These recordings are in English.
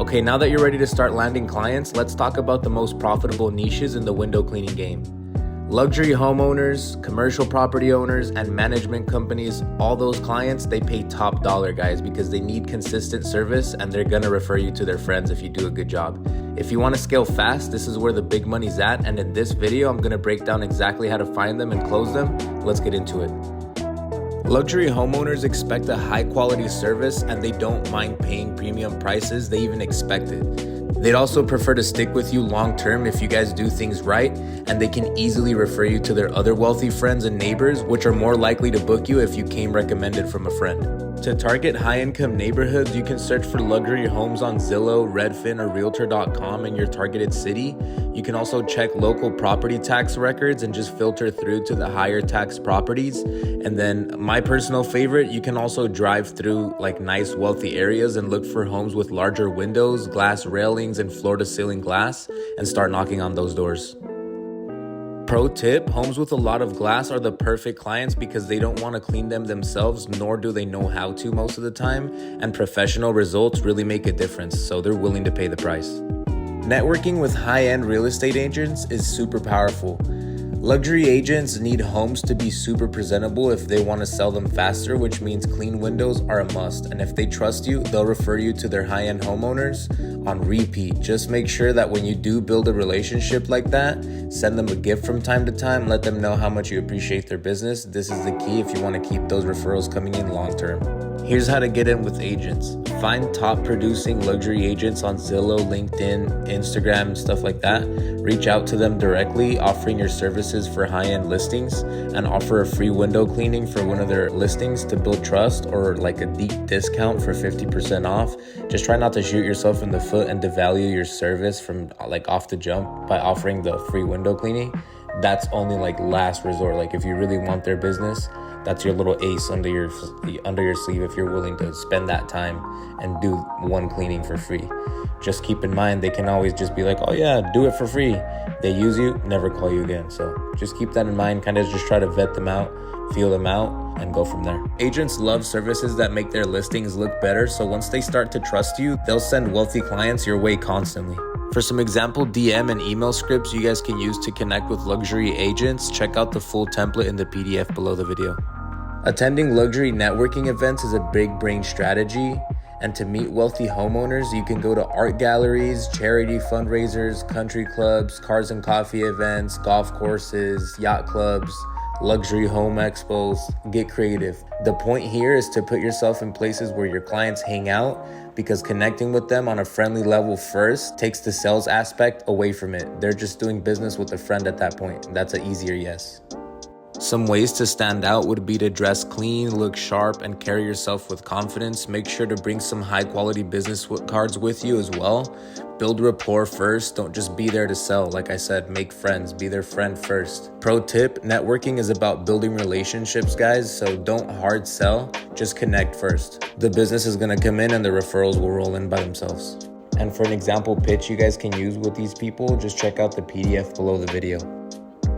Okay, now that you're ready to start landing clients, let's talk about the most profitable niches in the window cleaning game. Luxury homeowners, commercial property owners, and management companies, all those clients, they pay top dollar, guys, because they need consistent service and they're gonna refer you to their friends if you do a good job. If you wanna scale fast, this is where the big money's at, and in this video, I'm gonna break down exactly how to find them and close them. Let's get into it. Luxury homeowners expect a high quality service and they don't mind paying premium prices, they even expect it. They'd also prefer to stick with you long term if you guys do things right, and they can easily refer you to their other wealthy friends and neighbors, which are more likely to book you if you came recommended from a friend. To target high-income neighborhoods, you can search for luxury homes on Zillow, Redfin, or Realtor.com in your targeted city. You can also check local property tax records and just filter through to the higher tax properties. And then my personal favorite, you can also drive through like nice wealthy areas and look for homes with larger windows, glass railings, and floor-to-ceiling glass and start knocking on those doors. Pro tip, homes with a lot of glass are the perfect clients because they don't want to clean them themselves, nor do they know how to most of the time, and professional results really make a difference, so they're willing to pay the price. Networking with high-end real estate agents is super powerful. Luxury agents need homes to be super presentable if they want to sell them faster, which means clean windows are a must. And if they trust you, they'll refer you to their high-end homeowners on repeat. Just make sure that when you do build a relationship like that, send them a gift from time to time. Let them know how much you appreciate their business. This is the key if you want to keep those referrals coming in long term. Here's how to get in with agents. Find top producing luxury agents on Zillow, LinkedIn, Instagram, stuff like that. Reach out to them directly, offering your services for high-end listings, and offer a free window cleaning for one of their listings to build trust, or like a deep discount for 50% off. Just try not to shoot yourself in the foot and devalue your service from like off the jump by offering the free window cleaning. That's only like last resort. Like if you really want their business, that's your little ace under your sleeve if you're willing to spend that time and do one cleaning for free. Just keep in mind, they can always just be like, oh yeah, do it for free. They use you, never call you again. So just keep that in mind, kind of just try to vet them out, feel them out, and go from there. Agents love services that make their listings look better, so once they start to trust you, they'll send wealthy clients your way constantly. For some example DM and email scripts you guys can use to connect with luxury agents, check out the full template in the PDF below the video. Attending luxury networking events is a big brain strategy, and to meet wealthy homeowners, you can go to art galleries, charity fundraisers, country clubs, cars and coffee events, golf courses, yacht clubs, luxury home expos. Get creative. The point here is to put yourself in places where your clients hang out, because connecting with them on a friendly level first takes the sales aspect away from it. They're just doing business with a friend at that point. That's an easier yes. Some ways to stand out would be to dress clean, look sharp, and carry yourself with confidence. Make sure to bring some high quality business cards with you as well. Build rapport first. Don't just be there to sell. Like I said, make friends. Be their friend first. Pro tip, networking is about building relationships, guys. So don't hard sell. Just connect first. The business is going to come in and the referrals will roll in by themselves. And for an example pitch you guys can use with these people, just check out the PDF below the video.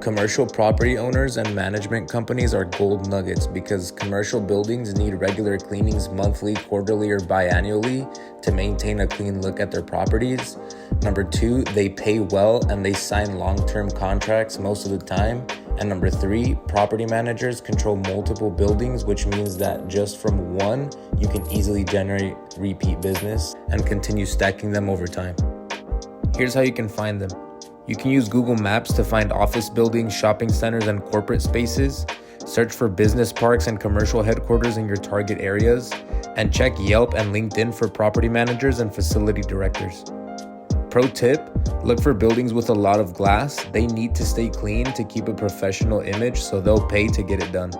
Commercial property owners and management companies are gold nuggets because commercial buildings need regular cleanings monthly, quarterly, or biannually to maintain a clean look at their properties. Number 2, they pay well and they sign long-term contracts most of the time. And number 3, property managers control multiple buildings, which means that just from one, you can easily generate repeat business and continue stacking them over time. Here's how you can find them. You can use Google Maps to find office buildings, shopping centers, and corporate spaces. Search for business parks and commercial headquarters in your target areas. And check Yelp and LinkedIn for property managers and facility directors. Pro tip, look for buildings with a lot of glass. They need to stay clean to keep a professional image, so they'll pay to get it done.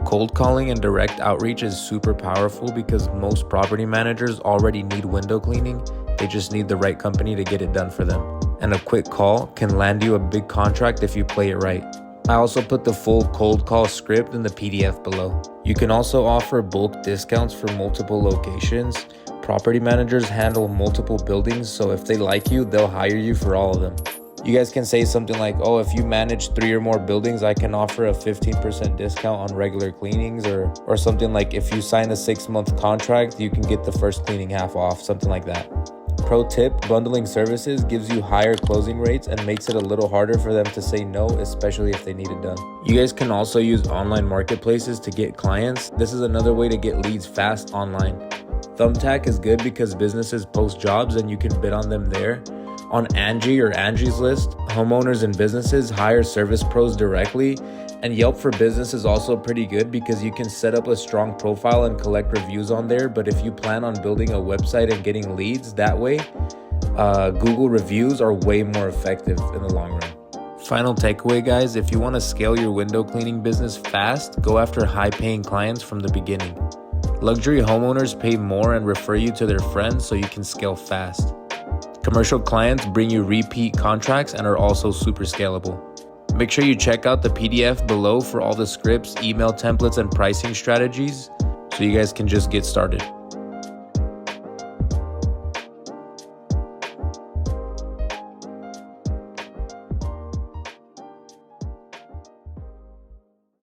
Cold calling and direct outreach is super powerful because most property managers already need window cleaning. They just need the right company to get it done for them. And a quick call can land you a big contract if you play it right. I also put the full cold call script in the PDF below. You can also offer bulk discounts for multiple locations. Property managers handle multiple buildings, so if they like you, they'll hire you for all of them. You guys can say something like, oh, if you manage 3 or more buildings, I can offer a 15% discount on regular cleanings, or something like, if you sign a 6-month contract, you can get the first cleaning half off, something like that. Pro tip, bundling services gives you higher closing rates and makes it a little harder for them to say no, especially if they need it done. You guys can also use online marketplaces to get clients. This is another way to get leads fast online. Thumbtack is good because businesses post jobs and you can bid on them there. On Angie or Angie's List, homeowners and businesses hire service pros directly. And Yelp for Business is also pretty good because you can set up a strong profile and collect reviews on there. But if you plan on building a website and getting leads that way, Google reviews are way more effective in the long run. Final takeaway, guys, if you want to scale your window cleaning business fast, go after high-paying clients from the beginning. Luxury homeowners pay more and refer you to their friends so you can scale fast. Commercial clients bring you repeat contracts and are also super scalable. Make sure you check out the PDF below for all the scripts, email templates, and pricing strategies so you guys can just get started.